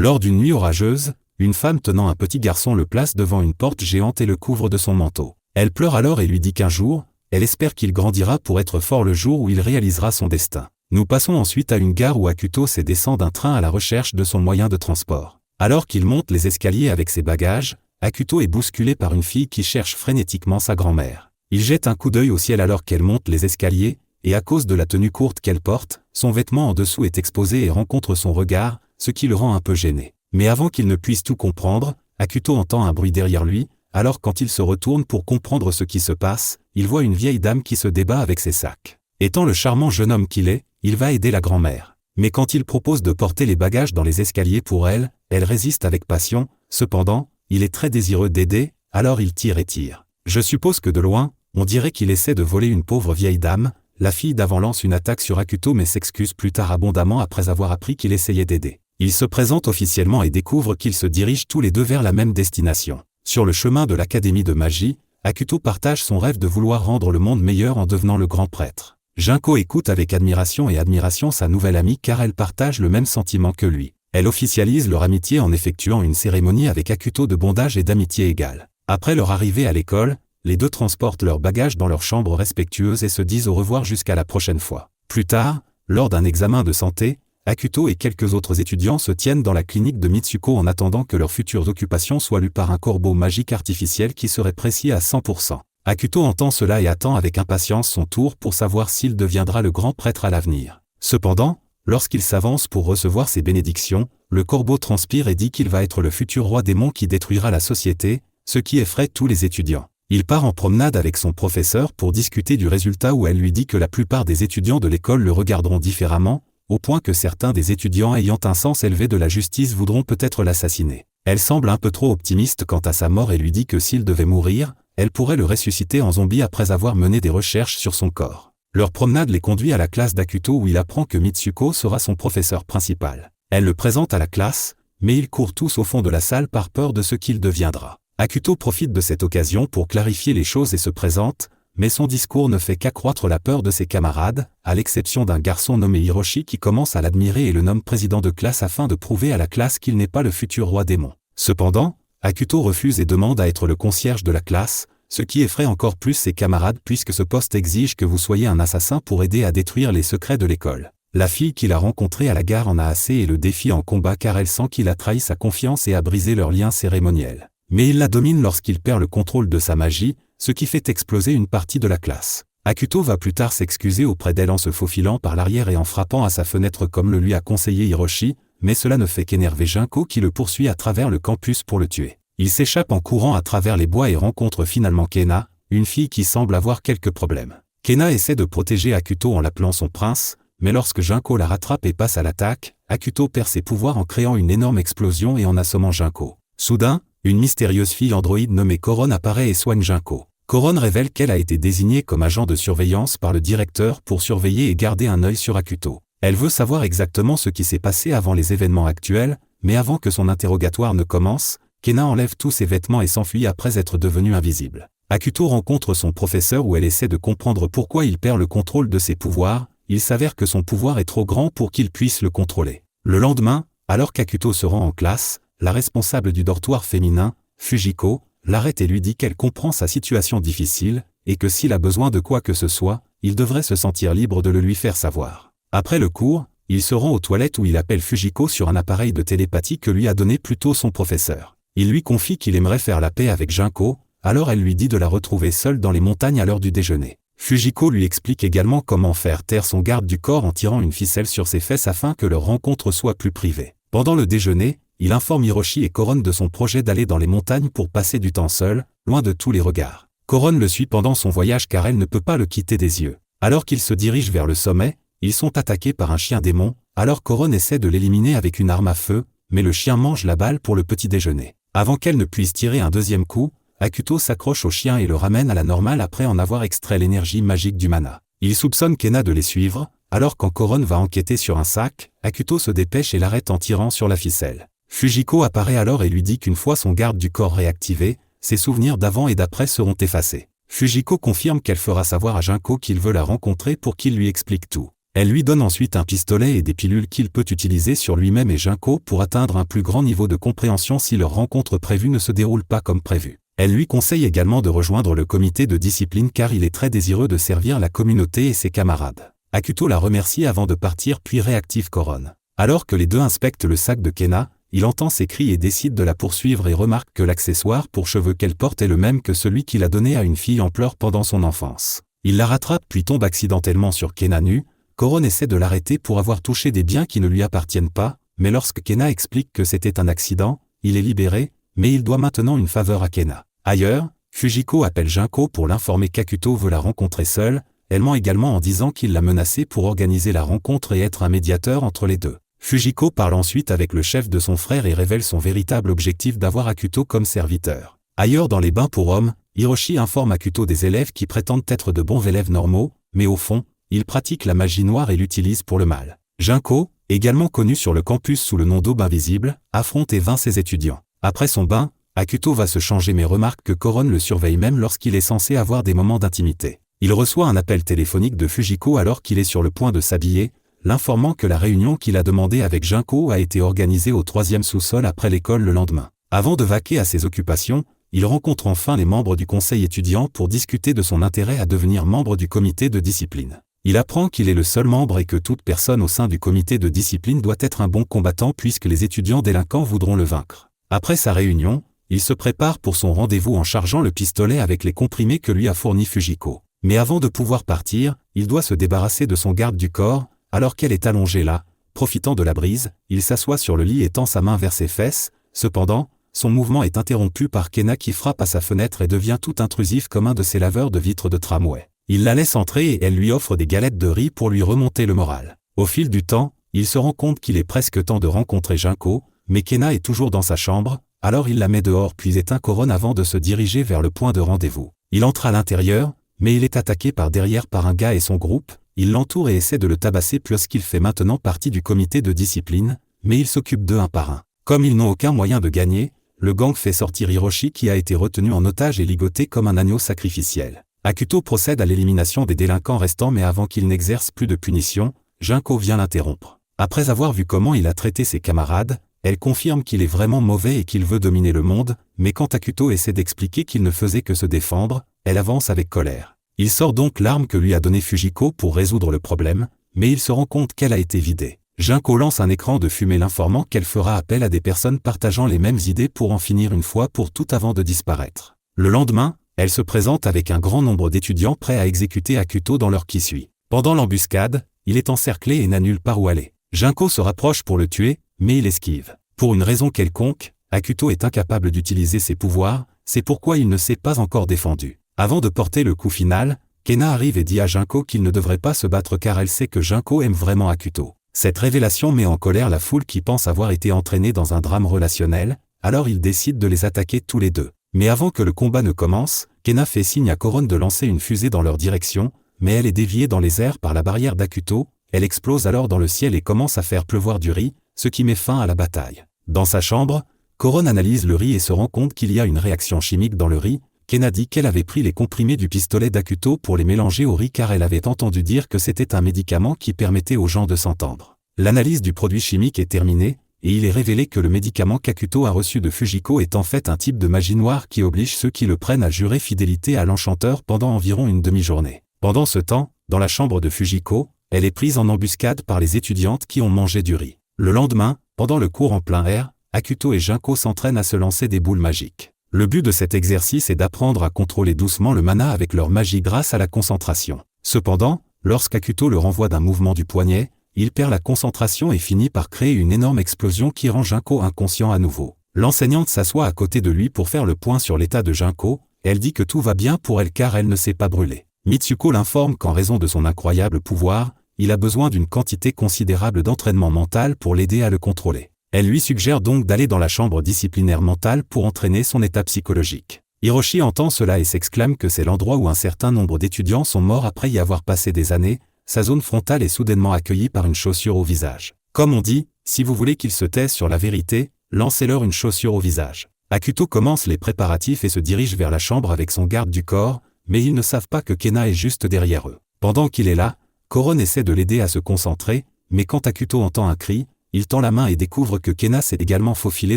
Lors d'une nuit orageuse, une femme tenant un petit garçon le place devant une porte géante et le couvre de son manteau. Elle pleure alors et lui dit qu'un jour, elle espère qu'il grandira pour être fort le jour où il réalisera son destin. Nous passons ensuite à une gare où Akuto descend d'un train à la recherche de son moyen de transport. Alors qu'il monte les escaliers avec ses bagages, Akuto est bousculé par une fille qui cherche frénétiquement sa grand-mère. Il jette un coup d'œil au ciel alors qu'elle monte les escaliers, et à cause de la tenue courte qu'elle porte, son vêtement en dessous est exposé et rencontre son regard, ce qui le rend un peu gêné. Mais avant qu'il ne puisse tout comprendre, Akuto entend un bruit derrière lui, alors quand il se retourne pour comprendre ce qui se passe, il voit une vieille dame qui se débat avec ses sacs. Étant le charmant jeune homme qu'il est, il va aider la grand-mère. Mais quand il propose de porter les bagages dans les escaliers pour elle, elle résiste avec passion. Cependant, il est très désireux d'aider, alors il tire et tire. Je suppose que de loin, on dirait qu'il essaie de voler une pauvre vieille dame. La fille d'avant lance une attaque sur Akuto mais s'excuse plus tard abondamment après avoir appris qu'il essayait d'aider. Ils se présentent officiellement et découvrent qu'ils se dirigent tous les deux vers la même destination. Sur le chemin de l'académie de magie, Akuto partage son rêve de vouloir rendre le monde meilleur en devenant le grand prêtre. Junko écoute avec admiration sa nouvelle amie car elle partage le même sentiment que lui. Elle officialise leur amitié en effectuant une cérémonie avec Akuto de bondage et d'amitié égale. Après leur arrivée à l'école, les deux transportent leurs bagages dans leurs chambres respectueuses et se disent au revoir jusqu'à la prochaine fois. Plus tard, lors d'un examen de santé, Akuto et quelques autres étudiants se tiennent dans la clinique de Mitsuko en attendant que leurs futures occupations soient lues par un corbeau magique artificiel qui serait précis à 100%. Akuto entend cela et attend avec impatience son tour pour savoir s'il deviendra le grand prêtre à l'avenir. Cependant, lorsqu'il s'avance pour recevoir ses bénédictions, le corbeau transpire et dit qu'il va être le futur roi démon qui détruira la société, ce qui effraie tous les étudiants. Il part en promenade avec son professeur pour discuter du résultat où elle lui dit que la plupart des étudiants de l'école le regarderont différemment, au point que certains des étudiants ayant un sens élevé de la justice voudront peut-être l'assassiner. Elle semble un peu trop optimiste quant à sa mort et lui dit que s'il devait mourir, elle pourrait le ressusciter en zombie après avoir mené des recherches sur son corps. Leur promenade les conduit à la classe d'Akuto où il apprend que Mitsuko sera son professeur principal. Elle le présente à la classe, mais ils courent tous au fond de la salle par peur de ce qu'il deviendra. Akuto profite de cette occasion pour clarifier les choses et se présente, mais son discours ne fait qu'accroître la peur de ses camarades, à l'exception d'un garçon nommé Hiroshi qui commence à l'admirer et le nomme président de classe afin de prouver à la classe qu'il n'est pas le futur roi démon. Cependant, Akuto refuse et demande à être le concierge de la classe, ce qui effraie encore plus ses camarades puisque ce poste exige que vous soyez un assassin pour aider à détruire les secrets de l'école. La fille qu'il a rencontrée à la gare en a assez et le défie en combat car elle sent qu'il a trahi sa confiance et a brisé leur lien cérémoniel. Mais il la domine lorsqu'il perd le contrôle de sa magie, ce qui fait exploser une partie de la classe. Akuto va plus tard s'excuser auprès d'elle en se faufilant par l'arrière et en frappant à sa fenêtre comme le lui a conseillé Hiroshi, mais cela ne fait qu'énerver Junko qui le poursuit à travers le campus pour le tuer. Il s'échappe en courant à travers les bois et rencontre finalement Kena, une fille qui semble avoir quelques problèmes. Kena essaie de protéger Akuto en l'appelant son prince, mais lorsque Junko la rattrape et passe à l'attaque, Akuto perd ses pouvoirs en créant une énorme explosion et en assommant Junko. Soudain, une mystérieuse fille androïde nommée Koron apparaît et soigne Junko. Koron révèle qu'elle a été désignée comme agent de surveillance par le directeur pour surveiller et garder un œil sur Akuto. Elle veut savoir exactement ce qui s'est passé avant les événements actuels, mais avant que son interrogatoire ne commence, Kena enlève tous ses vêtements et s'enfuit après être devenue invisible. Akuto rencontre son professeur où elle essaie de comprendre pourquoi il perd le contrôle de ses pouvoirs. Il s'avère que son pouvoir est trop grand pour qu'il puisse le contrôler. Le lendemain, alors qu'Akuto se rend en classe, la responsable du dortoir féminin, Fujiko, l'arrête et lui dit qu'elle comprend sa situation difficile, et que s'il a besoin de quoi que ce soit, il devrait se sentir libre de le lui faire savoir. Après le cours, il se rend aux toilettes où il appelle Fujiko sur un appareil de télépathie que lui a donné plus tôt son professeur. Il lui confie qu'il aimerait faire la paix avec Junko, alors elle lui dit de la retrouver seule dans les montagnes à l'heure du déjeuner. Fujiko lui explique également comment faire taire son garde du corps en tirant une ficelle sur ses fesses afin que leur rencontre soit plus privée. Pendant le déjeuner, il informe Hiroshi et Koron de son projet d'aller dans les montagnes pour passer du temps seul, loin de tous les regards. Koron le suit pendant son voyage car elle ne peut pas le quitter des yeux. Alors qu'ils se dirigent vers le sommet, ils sont attaqués par un chien démon, alors Koron essaie de l'éliminer avec une arme à feu, mais le chien mange la balle pour le petit déjeuner. Avant qu'elle ne puisse tirer un deuxième coup, Akuto s'accroche au chien et le ramène à la normale après en avoir extrait l'énergie magique du mana. Il soupçonne Kena de les suivre, alors quand Koron va enquêter sur un sac, Akuto se dépêche et l'arrête en tirant sur la ficelle. Fujiko apparaît alors et lui dit qu'une fois son garde du corps réactivé, ses souvenirs d'avant et d'après seront effacés. Fujiko confirme qu'elle fera savoir à Junko qu'il veut la rencontrer pour qu'il lui explique tout. Elle lui donne ensuite un pistolet et des pilules qu'il peut utiliser sur lui-même et Junko pour atteindre un plus grand niveau de compréhension si leur rencontre prévue ne se déroule pas comme prévu. Elle lui conseille également de rejoindre le comité de discipline car il est très désireux de servir la communauté et ses camarades. Akuto la remercie avant de partir puis réactive Koron. Alors que les deux inspectent le sac de Kena, il entend ses cris et décide de la poursuivre et remarque que l'accessoire pour cheveux qu'elle porte est le même que celui qu'il a donné à une fille en pleurs pendant son enfance. Il la rattrape puis tombe accidentellement sur Kena nu. Koron essaie de l'arrêter pour avoir touché des biens qui ne lui appartiennent pas, mais lorsque Kena explique que c'était un accident, il est libéré, mais il doit maintenant une faveur à Kena. Ailleurs, Fujiko appelle Junko pour l'informer qu'Akuto veut la rencontrer seule. Elle ment également en disant qu'il l'a menacée pour organiser la rencontre et être un médiateur entre les deux. Fujiko parle ensuite avec le chef de son frère et révèle son véritable objectif d'avoir Akuto comme serviteur. Ailleurs dans les bains pour hommes, Hiroshi informe Akuto des élèves qui prétendent être de bons élèves normaux, mais au fond, ils pratiquent la magie noire et l'utilisent pour le mal. Junko, également connu sur le campus sous le nom d'Aube Invisible, affronte et vainc ses étudiants. Après son bain, Akuto va se changer mais remarque que Koron le surveille même lorsqu'il est censé avoir des moments d'intimité. Il reçoit un appel téléphonique de Fujiko alors qu'il est sur le point de s'habiller, l'informant que la réunion qu'il a demandée avec Junko a été organisée au 3e sous-sol après l'école le lendemain. Avant de vaquer à ses occupations, il rencontre enfin les membres du conseil étudiant pour discuter de son intérêt à devenir membre du comité de discipline. Il apprend qu'il est le seul membre et que toute personne au sein du comité de discipline doit être un bon combattant puisque les étudiants délinquants voudront le vaincre. Après sa réunion, il se prépare pour son rendez-vous en chargeant le pistolet avec les comprimés que lui a fournis Fujiko. Mais avant de pouvoir partir, il doit se débarrasser de son garde du corps, alors qu'elle est allongée là. Profitant de la brise, il s'assoit sur le lit et tend sa main vers ses fesses. Cependant, son mouvement est interrompu par Kena qui frappe à sa fenêtre et devient tout intrusif comme un de ces laveurs de vitres de tramway. Il la laisse entrer et elle lui offre des galettes de riz pour lui remonter le moral. Au fil du temps, il se rend compte qu'il est presque temps de rencontrer Junko, mais Kena est toujours dans sa chambre, alors il la met dehors puis éteint Koron avant de se diriger vers le point de rendez-vous. Il entre à l'intérieur, mais il est attaqué par derrière par un gars et son groupe. Il l'entoure et essaie de le tabasser puisqu'il fait maintenant partie du comité de discipline, mais il s'occupe d'eux un par un. Comme ils n'ont aucun moyen de gagner, le gang fait sortir Hiroshi qui a été retenu en otage et ligoté comme un agneau sacrificiel. Akuto procède à l'élimination des délinquants restants mais avant qu'il n'exerce plus de punition, Junko vient l'interrompre. Après avoir vu comment il a traité ses camarades, elle confirme qu'il est vraiment mauvais et qu'il veut dominer le monde, mais quand Akuto essaie d'expliquer qu'il ne faisait que se défendre, elle avance avec colère. Il sort donc l'arme que lui a donnée Fujiko pour résoudre le problème, mais il se rend compte qu'elle a été vidée. Junko lance un écran de fumée l'informant qu'elle fera appel à des personnes partageant les mêmes idées pour en finir une fois pour toutes avant de disparaître. Le lendemain, elle se présente avec un grand nombre d'étudiants prêts à exécuter Akuto dans l'heure qui suit. Pendant l'embuscade, il est encerclé et n'a nulle part où aller. Junko se rapproche pour le tuer, mais il esquive. Pour une raison quelconque, Akuto est incapable d'utiliser ses pouvoirs, c'est pourquoi il ne s'est pas encore défendu. Avant de porter le coup final, Kena arrive et dit à Junko qu'il ne devrait pas se battre car elle sait que Junko aime vraiment Akuto. Cette révélation met en colère la foule qui pense avoir été entraînée dans un drame relationnel, alors il décide de les attaquer tous les deux. Mais avant que le combat ne commence, Kena fait signe à Koron de lancer une fusée dans leur direction, mais elle est déviée dans les airs par la barrière d'Akuto, elle explose alors dans le ciel et commence à faire pleuvoir du riz, ce qui met fin à la bataille. Dans sa chambre, Koron analyse le riz et se rend compte qu'il y a une réaction chimique dans le riz. Kena dit qu'elle avait pris les comprimés du pistolet d'Akuto pour les mélanger au riz car elle avait entendu dire que c'était un médicament qui permettait aux gens de s'entendre. L'analyse du produit chimique est terminée, et il est révélé que le médicament qu'Akuto a reçu de Fujiko est en fait un type de magie noire qui oblige ceux qui le prennent à jurer fidélité à l'enchanteur pendant environ une demi-journée. Pendant ce temps, dans la chambre de Fujiko, elle est prise en embuscade par les étudiantes qui ont mangé du riz. Le lendemain, pendant le cours en plein air, Akuto et Junko s'entraînent à se lancer des boules magiques. Le but de cet exercice est d'apprendre à contrôler doucement le mana avec leur magie grâce à la concentration. Cependant, lorsqu'Akuto le renvoie d'un mouvement du poignet, il perd la concentration et finit par créer une énorme explosion qui rend Junko inconscient à nouveau. L'enseignante s'assoit à côté de lui pour faire le point sur l'état de Junko, elle dit que tout va bien pour elle car elle ne s'est pas brûlée. Mitsuko l'informe qu'en raison de son incroyable pouvoir, il a besoin d'une quantité considérable d'entraînement mental pour l'aider à le contrôler. Elle lui suggère donc d'aller dans la chambre disciplinaire mentale pour entraîner son état psychologique. Hiroshi entend cela et s'exclame que c'est l'endroit où un certain nombre d'étudiants sont morts après y avoir passé des années. Sa zone frontale est soudainement accueillie par une chaussure au visage. Comme on dit, si vous voulez qu'ils se taisent sur la vérité, lancez-leur une chaussure au visage. Akuto commence les préparatifs et se dirige vers la chambre avec son garde du corps, mais ils ne savent pas que Kena est juste derrière eux. Pendant qu'il est là, Koron essaie de l'aider à se concentrer, mais quand Akuto entend un cri, il tend la main et découvre que Kena s'est également faufilé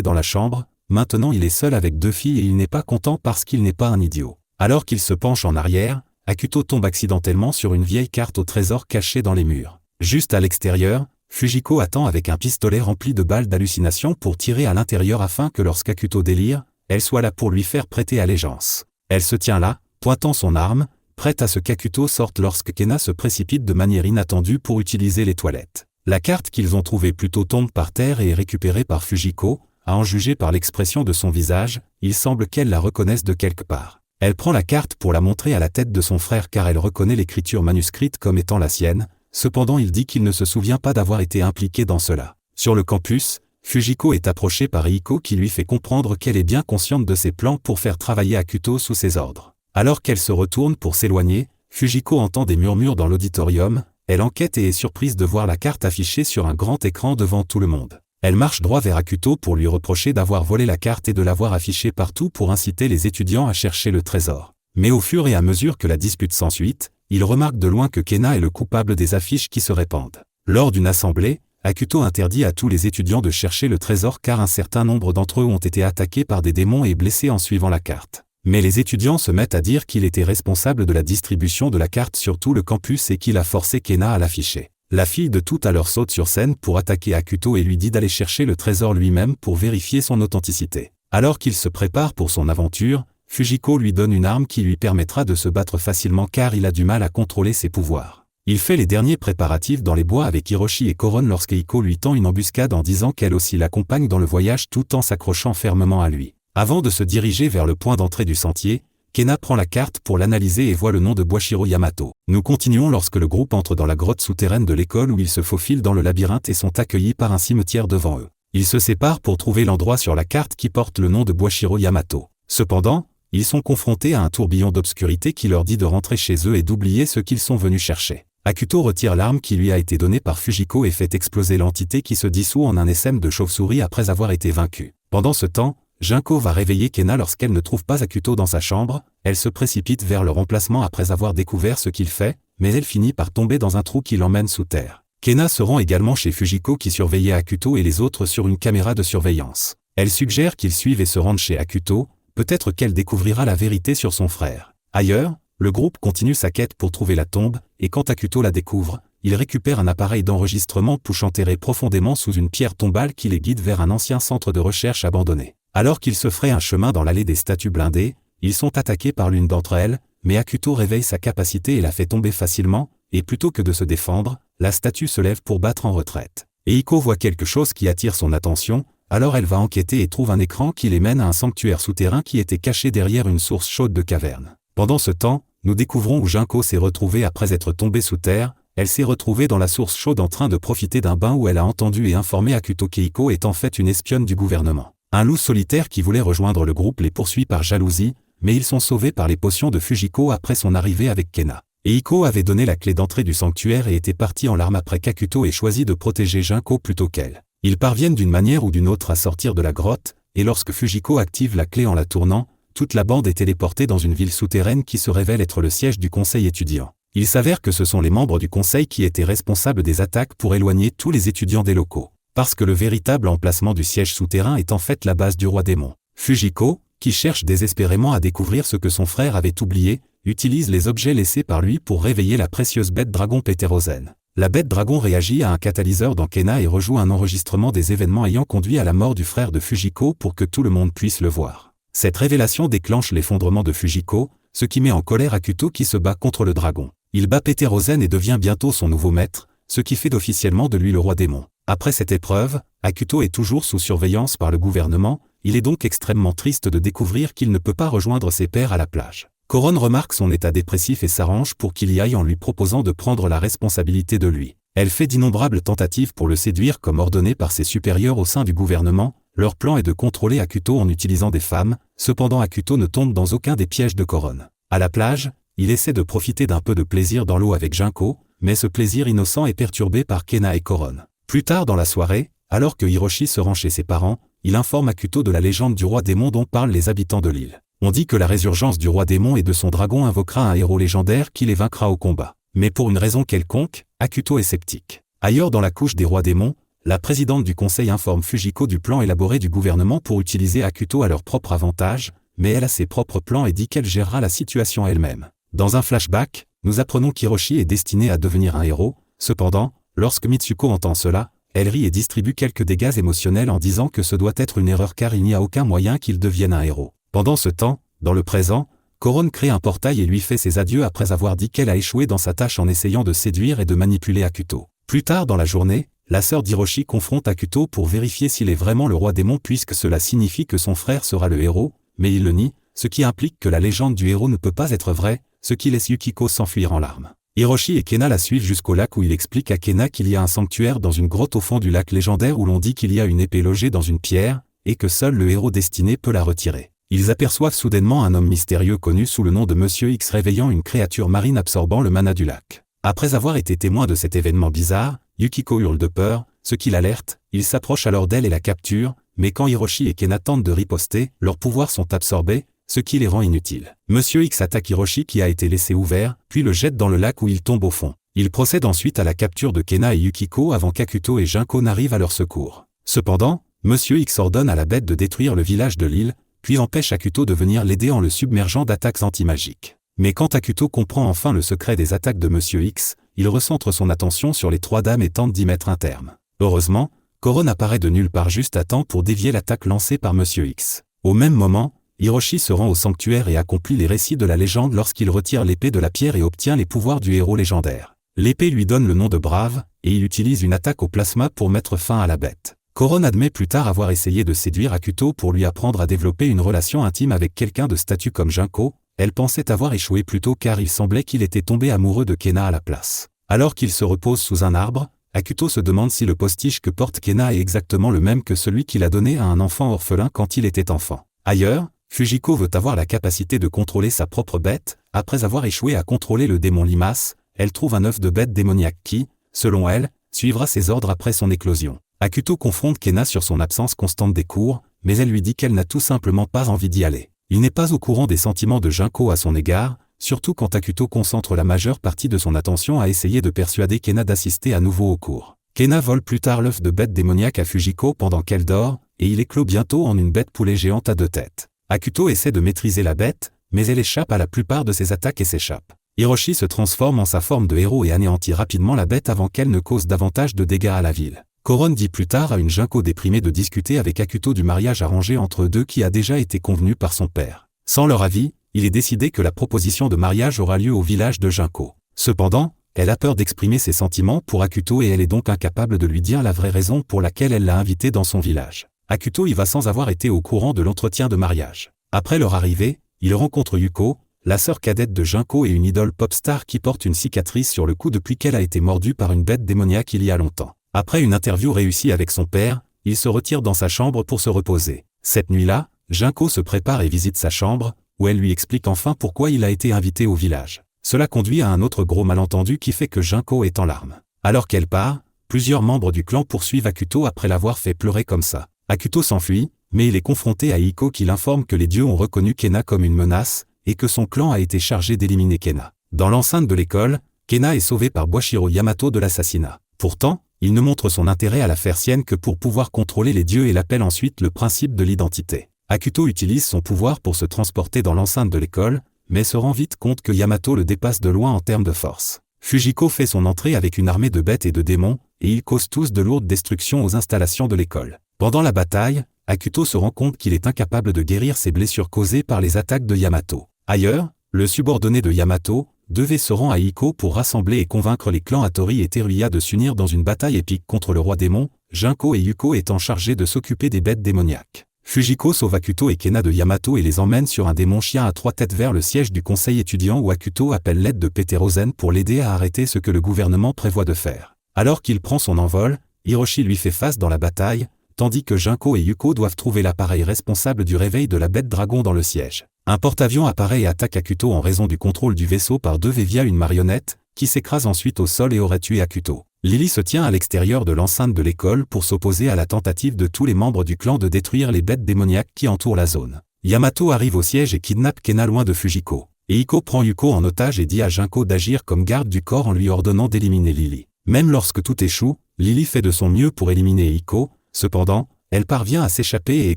dans la chambre. Maintenant il est seul avec 2 filles et il n'est pas content parce qu'il n'est pas un idiot. Alors qu'il se penche en arrière, Akuto tombe accidentellement sur une vieille carte au trésor cachée dans les murs. Juste à l'extérieur, Fujiko attend avec un pistolet rempli de balles d'hallucination pour tirer à l'intérieur afin que lorsqu'Akuto délire, elle soit là pour lui faire prêter allégeance. Elle se tient là, pointant son arme, prête à ce qu'Akuto sorte lorsque Kena se précipite de manière inattendue pour utiliser les toilettes. La carte qu'ils ont trouvée plus tôt tombe par terre et est récupérée par Fujiko. À en juger par l'expression de son visage, il semble qu'elle la reconnaisse de quelque part. Elle prend la carte pour la montrer à la tête de son frère car elle reconnaît l'écriture manuscrite comme étant la sienne, cependant il dit qu'il ne se souvient pas d'avoir été impliqué dans cela. Sur le campus, Fujiko est approchée par Eiko qui lui fait comprendre qu'elle est bien consciente de ses plans pour faire travailler Akuto sous ses ordres. Alors qu'elle se retourne pour s'éloigner, Fujiko entend des murmures dans l'auditorium, elle enquête et est surprise de voir la carte affichée sur un grand écran devant tout le monde. Elle marche droit vers Akuto pour lui reprocher d'avoir volé la carte et de l'avoir affichée partout pour inciter les étudiants à chercher le trésor. Mais au fur et à mesure que la dispute s'ensuit, il remarque de loin que Kena est le coupable des affiches qui se répandent. Lors d'une assemblée, Akuto interdit à tous les étudiants de chercher le trésor car un certain nombre d'entre eux ont été attaqués par des démons et blessés en suivant la carte. Mais les étudiants se mettent à dire qu'il était responsable de la distribution de la carte sur tout le campus et qu'il a forcé Kena à l'afficher. La fille de tout à l'heure saute sur scène pour attaquer Akuto et lui dit d'aller chercher le trésor lui-même pour vérifier son authenticité. Alors qu'il se prépare pour son aventure, Fujiko lui donne une arme qui lui permettra de se battre facilement car il a du mal à contrôler ses pouvoirs. Il fait les derniers préparatifs dans les bois avec Hiroshi et Koron lorsque Eiko lui tend une embuscade en disant qu'elle aussi l'accompagne dans le voyage tout en s'accrochant fermement à lui. Avant de se diriger vers le point d'entrée du sentier, Kena prend la carte pour l'analyser et voit le nom de Boishiro Yamato. Nous continuons lorsque le groupe entre dans la grotte souterraine de l'école où ils se faufilent dans le labyrinthe et sont accueillis par un cimetière devant eux. Ils se séparent pour trouver l'endroit sur la carte qui porte le nom de Boishiro Yamato. Cependant, ils sont confrontés à un tourbillon d'obscurité qui leur dit de rentrer chez eux et d'oublier ce qu'ils sont venus chercher. Akuto retire l'arme qui lui a été donnée par Fujiko et fait exploser l'entité qui se dissout en un essaim de chauve-souris après avoir été vaincue. Pendant ce temps, Junko va réveiller Kena lorsqu'elle ne trouve pas Akuto dans sa chambre, elle se précipite vers le remplacement après avoir découvert ce qu'il fait, mais elle finit par tomber dans un trou qui l'emmène sous terre. Kena se rend également chez Fujiko qui surveillait Akuto et les autres sur une caméra de surveillance. Elle suggère qu'ils suivent et se rendent chez Akuto, peut-être qu'elle découvrira la vérité sur son frère. Ailleurs, le groupe continue sa quête pour trouver la tombe, et quand Akuto la découvre, il récupère un appareil d'enregistrement push enterré profondément sous une pierre tombale qui les guide vers un ancien centre de recherche abandonné. Alors qu'ils se fraient un chemin dans l'allée des statues blindées, ils sont attaqués par l'une d'entre elles, mais Akuto réveille sa capacité et la fait tomber facilement, et plutôt que de se défendre, la statue se lève pour battre en retraite. Eiko voit quelque chose qui attire son attention, alors elle va enquêter et trouve un écran qui les mène à un sanctuaire souterrain qui était caché derrière une source chaude de caverne. Pendant ce temps, nous découvrons où Junko s'est retrouvée après être tombée sous terre. Elle s'est retrouvée dans la source chaude en train de profiter d'un bain où elle a entendu et informé Akuto qu'Eiko est en fait une espionne du gouvernement. Un loup solitaire qui voulait rejoindre le groupe les poursuit par jalousie, mais ils sont sauvés par les potions de Fujiko après son arrivée avec Kena. Eiko avait donné la clé d'entrée du sanctuaire et était parti en larmes après qu'Akuto ait choisi de protéger Junko plutôt qu'elle. Ils parviennent d'une manière ou d'une autre à sortir de la grotte, et lorsque Fujiko active la clé en la tournant, toute la bande est téléportée dans une ville souterraine qui se révèle être le siège du conseil étudiant. Il s'avère que ce sont les membres du conseil qui étaient responsables des attaques pour éloigner tous les étudiants des locaux. Parce que le véritable emplacement du siège souterrain est en fait la base du roi démon. Fujiko, qui cherche désespérément à découvrir ce que son frère avait oublié, utilise les objets laissés par lui pour réveiller la précieuse bête dragon Pétérosène. La bête dragon réagit à un catalyseur dans Kena et rejoue un enregistrement des événements ayant conduit à la mort du frère de Fujiko pour que tout le monde puisse le voir. Cette révélation déclenche l'effondrement de Fujiko, ce qui met en colère Akuto qui se bat contre le dragon. Il bat Pétérosène et devient bientôt son nouveau maître, ce qui fait officiellement de lui le roi démon. Après cette épreuve, Akuto est toujours sous surveillance par le gouvernement, il est donc extrêmement triste de découvrir qu'il ne peut pas rejoindre ses pairs à la plage. Koron remarque son état dépressif et s'arrange pour qu'il y aille en lui proposant de prendre la responsabilité de lui. Elle fait d'innombrables tentatives pour le séduire comme ordonné par ses supérieurs au sein du gouvernement, leur plan est de contrôler Akuto en utilisant des femmes, cependant Akuto ne tombe dans aucun des pièges de Koron. À la plage, il essaie de profiter d'un peu de plaisir dans l'eau avec Junko, mais ce plaisir innocent est perturbé par Kena et Koron. Plus tard dans la soirée, alors que Hiroshi se rend chez ses parents, il informe Akuto de la légende du roi démon dont parlent les habitants de l'île. On dit que la résurgence du roi démon et de son dragon invoquera un héros légendaire qui les vaincra au combat. Mais pour une raison quelconque, Akuto est sceptique. Ailleurs dans la couche des rois démons, la présidente du conseil informe Fujiko du plan élaboré du gouvernement pour utiliser Akuto à leur propre avantage, mais elle a ses propres plans et dit qu'elle gérera la situation elle-même. Dans un flashback, nous apprenons qu'Hiroshi est destiné à devenir un héros. Cependant, lorsque Mitsuko entend cela, elle rit et distribue quelques dégâts émotionnels en disant que ce doit être une erreur car il n'y a aucun moyen qu'il devienne un héros. Pendant ce temps, dans le présent, Koron crée un portail et lui fait ses adieux après avoir dit qu'elle a échoué dans sa tâche en essayant de séduire et de manipuler Akuto. Plus tard dans la journée, la sœur d'Hiroshi confronte Akuto pour vérifier s'il est vraiment le roi démon puisque cela signifie que son frère sera le héros, mais il le nie, ce qui implique que la légende du héros ne peut pas être vraie, ce qui laisse Yukiko s'enfuir en larmes. Hiroshi et Kena la suivent jusqu'au lac où il explique à Kena qu'il y a un sanctuaire dans une grotte au fond du lac légendaire où l'on dit qu'il y a une épée logée dans une pierre, et que seul le héros destiné peut la retirer. Ils aperçoivent soudainement un homme mystérieux connu sous le nom de Monsieur X réveillant une créature marine absorbant le mana du lac. Après avoir été témoin de cet événement bizarre, Yukiko hurle de peur, ce qui l'alerte, il s'approche alors d'elle et la capture, mais quand Hiroshi et Kena tentent de riposter, leurs pouvoirs sont absorbés, ce qui les rend inutiles. Monsieur X attaque Hiroshi qui a été laissé ouvert, puis le jette dans le lac où il tombe au fond. Il procède ensuite à la capture de Kena et Yukiko avant qu'Akuto et Junko n'arrivent à leur secours. Cependant, Monsieur X ordonne à la bête de détruire le village de l'île, puis empêche Akuto de venir l'aider en le submergeant d'attaques anti-magiques. Mais quand Akuto comprend enfin le secret des attaques de Monsieur X, il recentre son attention sur les trois dames et tente d'y mettre un terme. Heureusement, Koron apparaît de nulle part juste à temps pour dévier l'attaque lancée par Monsieur X. Au même moment, Hiroshi se rend au sanctuaire et accomplit les récits de la légende lorsqu'il retire l'épée de la pierre et obtient les pouvoirs du héros légendaire. L'épée lui donne le nom de Brave, et il utilise une attaque au plasma pour mettre fin à la bête. Koron admet plus tard avoir essayé de séduire Akuto pour lui apprendre à développer une relation intime avec quelqu'un de statut comme Junko. Elle pensait avoir échoué plus tôt car il semblait qu'il était tombé amoureux de Kena à la place. Alors qu'il se repose sous un arbre, Akuto se demande si le postiche que porte Kena est exactement le même que celui qu'il a donné à un enfant orphelin quand il était enfant. Ailleurs, Fujiko veut avoir la capacité de contrôler sa propre bête. Après avoir échoué à contrôler le démon limace, elle trouve un œuf de bête démoniaque qui, selon elle, suivra ses ordres après son éclosion. Akuto confronte Kena sur son absence constante des cours, mais elle lui dit qu'elle n'a tout simplement pas envie d'y aller. Il n'est pas au courant des sentiments de Junko à son égard, surtout quand Akuto concentre la majeure partie de son attention à essayer de persuader Kena d'assister à nouveau au cours. Kena vole plus tard l'œuf de bête démoniaque à Fujiko pendant qu'elle dort, et il éclot bientôt en une bête poulet géante à 2 têtes. Akuto essaie de maîtriser la bête, mais elle échappe à la plupart de ses attaques et s'échappe. Hiroshi se transforme en sa forme de héros et anéantit rapidement la bête avant qu'elle ne cause davantage de dégâts à la ville. Koron dit plus tard à une Junko déprimée de discuter avec Akuto du mariage arrangé entre eux deux qui a déjà été convenu par son père. Sans leur avis, il est décidé que la proposition de mariage aura lieu au village de Junko. Cependant, elle a peur d'exprimer ses sentiments pour Akuto et elle est donc incapable de lui dire la vraie raison pour laquelle elle l'a invité dans son village. Akuto y va sans avoir été au courant de l'entretien de mariage. Après leur arrivée, il rencontre Yuko, la sœur cadette de Junko et une idole pop-star qui porte une cicatrice sur le cou depuis qu'elle a été mordue par une bête démoniaque il y a longtemps. Après une interview réussie avec son père, il se retire dans sa chambre pour se reposer. Cette nuit-là, Junko se prépare et visite sa chambre, où elle lui explique enfin pourquoi il a été invité au village. Cela conduit à un autre gros malentendu qui fait que Junko est en larmes. Alors qu'elle part, plusieurs membres du clan poursuivent Akuto après l'avoir fait pleurer comme ça. Akuto s'enfuit, mais il est confronté à Hiko qui l'informe que les dieux ont reconnu Kena comme une menace, et que son clan a été chargé d'éliminer Kena. Dans l'enceinte de l'école, Kena est sauvé par Boishiro Yamato de l'assassinat. Pourtant, il ne montre son intérêt à la faire sienne que pour pouvoir contrôler les dieux et l'appelle ensuite le principe de l'identité. Akuto utilise son pouvoir pour se transporter dans l'enceinte de l'école, mais se rend vite compte que Yamato le dépasse de loin en termes de force. Fujiko fait son entrée avec une armée de bêtes et de démons, et ils causent tous de lourdes destructions aux installations de l'école. Pendant la bataille, Akuto se rend compte qu'il est incapable de guérir ses blessures causées par les attaques de Yamato. Ailleurs, le subordonné de Yamato devait se rendre à Hiko pour rassembler et convaincre les clans Hattori et Teruya de s'unir dans une bataille épique contre le roi démon, Junko et Yuko étant chargés de s'occuper des bêtes démoniaques. Fujiko sauve Akuto et Kena de Yamato et les emmène sur un démon chien à 3 têtes vers le siège du conseil étudiant où Akuto appelle l'aide de Peterosen pour l'aider à arrêter ce que le gouvernement prévoit de faire. Alors qu'il prend son envol, Hiroshi lui fait face dans la bataille, tandis que Junko et Yuko doivent trouver l'appareil responsable du réveil de la bête dragon dans le siège. Un porte-avions apparaît et attaque Akuto en raison du contrôle du vaisseau par 2 via une marionnette, qui s'écrase ensuite au sol et aurait tué Akuto. Lily se tient à l'extérieur de l'enceinte de l'école pour s'opposer à la tentative de tous les membres du clan de détruire les bêtes démoniaques qui entourent la zone. Yamato arrive au siège et kidnappe Kena loin de Fujiko. et Hiko prend Yuko en otage et dit à Junko d'agir comme garde du corps en lui ordonnant d'éliminer Lily. Même lorsque tout échoue, Lily fait de son mieux pour éliminer Hiko, cependant, elle parvient à s'échapper et est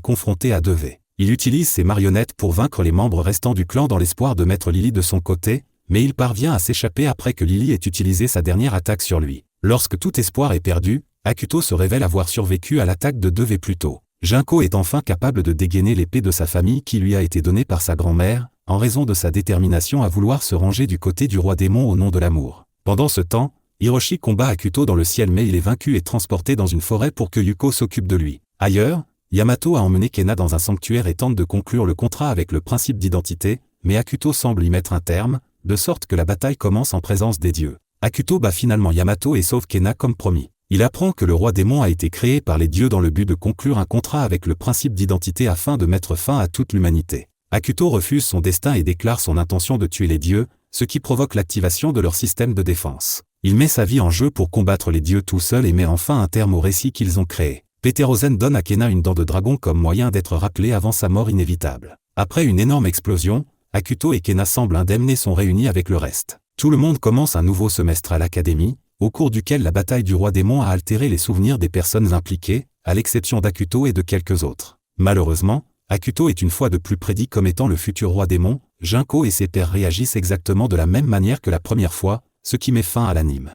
confrontée à Deve. Il utilise ses marionnettes pour vaincre les membres restants du clan dans l'espoir de mettre Lily de son côté, mais il parvient à s'échapper après que Lily ait utilisé sa dernière attaque sur lui. Lorsque tout espoir est perdu, Akuto se révèle avoir survécu à l'attaque de Deve plus tôt. Junko est enfin capable de dégainer l'épée de sa famille qui lui a été donnée par sa grand-mère, en raison de sa détermination à vouloir se ranger du côté du roi démon au nom de l'amour. Pendant ce temps, Hiroshi combat Akuto dans le ciel mais il est vaincu et transporté dans une forêt pour que Yuko s'occupe de lui. Ailleurs, Yamato a emmené Kena dans un sanctuaire et tente de conclure le contrat avec le principe d'identité, mais Akuto semble y mettre un terme, de sorte que la bataille commence en présence des dieux. Akuto bat finalement Yamato et sauve Kena comme promis. Il apprend que le roi démon a été créé par les dieux dans le but de conclure un contrat avec le principe d'identité afin de mettre fin à toute l'humanité. Akuto refuse son destin et déclare son intention de tuer les dieux, ce qui provoque l'activation de leur système de défense. Il met sa vie en jeu pour combattre les dieux tout seul et met enfin un terme au récit qu'ils ont créé. Peterosen donne à Kena une dent de dragon comme moyen d'être rappelé avant sa mort inévitable. Après une énorme explosion, Akuto et Kena semblent indemnes et sont réunis avec le reste. Tout le monde commence un nouveau semestre à l'académie, au cours duquel la bataille du roi démon a altéré les souvenirs des personnes impliquées, à l'exception d'Akuto et de quelques autres. Malheureusement, Akuto est une fois de plus prédit comme étant le futur roi démon. Junko et ses pairs réagissent exactement de la même manière que la première fois, ce qui met fin à l'anime.